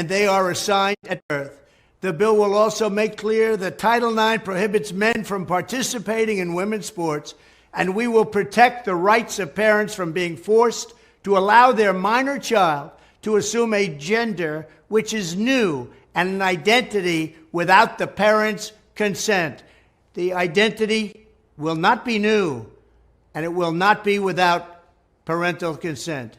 and they are assigned at birth. The bill will also make clear that Title IX prohibits men from participating in women's sports, and we will protect the rights of parents from being forced to allow their minor child to assume a gender which is new and an identity without the parents' consent. The identity will not be new, and it will not be without parental consent.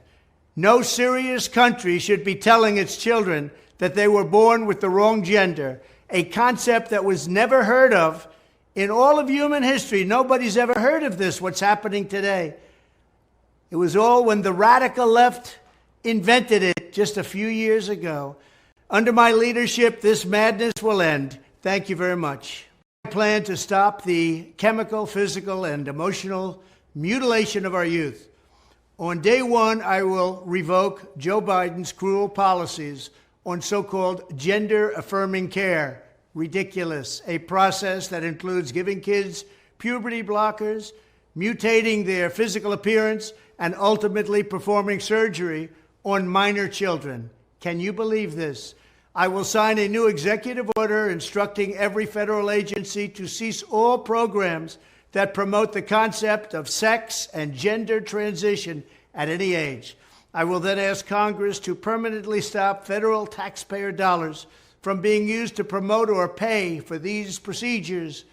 No serious country should be telling its children that they were born with the wrong gender, a concept that was never heard of in all of human history. Nobody's ever heard of this, what's happening today. It was all when the radical left invented it just a few years ago. Under my leadership, this madness will end. Thank you very much. I plan to stop the chemical, physical, and emotional mutilation of our youth. On day one, I will revoke Joe Biden's cruel policies on so-called gender-affirming care. Ridiculous. A process that includes giving kids puberty blockers, mutating their physical appearance, and ultimately performing surgery on minor children. Can you believe this? I will sign a new executive order instructing every federal agency to cease all programs that promote the concept of sex and gender transition at any age. I will then ask Congress to permanently stop federal taxpayer dollars from being used to promote or pay for these procedures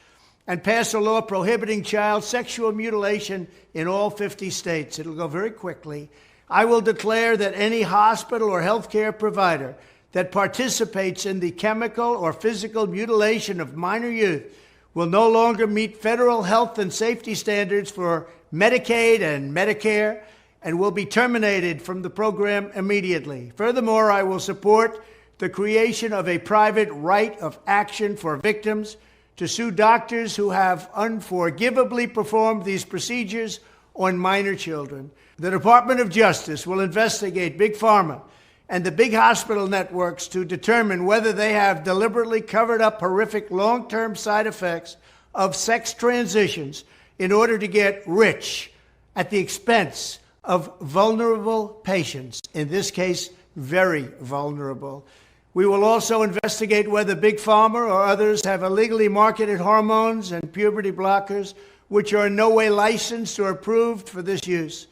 and pass a law prohibiting child sexual mutilation in all 50 states. It'll go very quickly. I will declare that any hospital or healthcare provider that participates in the chemical or physical mutilation of minor youth will no longer meet federal health and safety standards for Medicaid and Medicare and will be terminated from the program immediately. Furthermore, I will support the creation of a private right of action for victims to sue doctors who have unforgivably performed these procedures on minor children. The Department of Justice will investigate Big Pharma and the big hospital networks to determine whether they have deliberately covered up horrific long-term side effects of sex transitions in order to get rich at the expense of vulnerable patients, in this case, very vulnerable. We will also investigate whether Big Pharma or others have illegally marketed hormones and puberty blockers which are in no way licensed or approved for this use.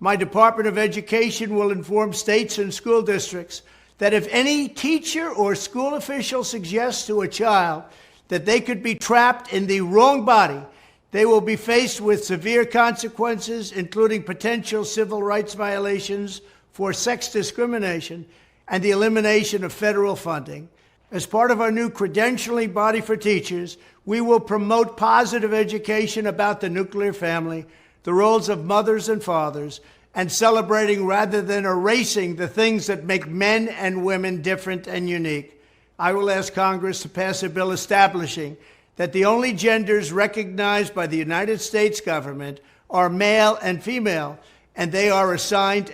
My Department of Education will inform states and school districts that if any teacher or school official suggests to a child that they could be trapped in the wrong body, they will be faced with severe consequences, including potential civil rights violations for sex discrimination and the elimination of federal funding. As part of our new credentialing body for teachers, we will promote positive education about the nuclear family, the roles of mothers and fathers, and celebrating rather than erasing the things that make men and women different and unique. I will ask Congress to pass a bill establishing that the only genders recognized by the United States government are male and female, and they are assigned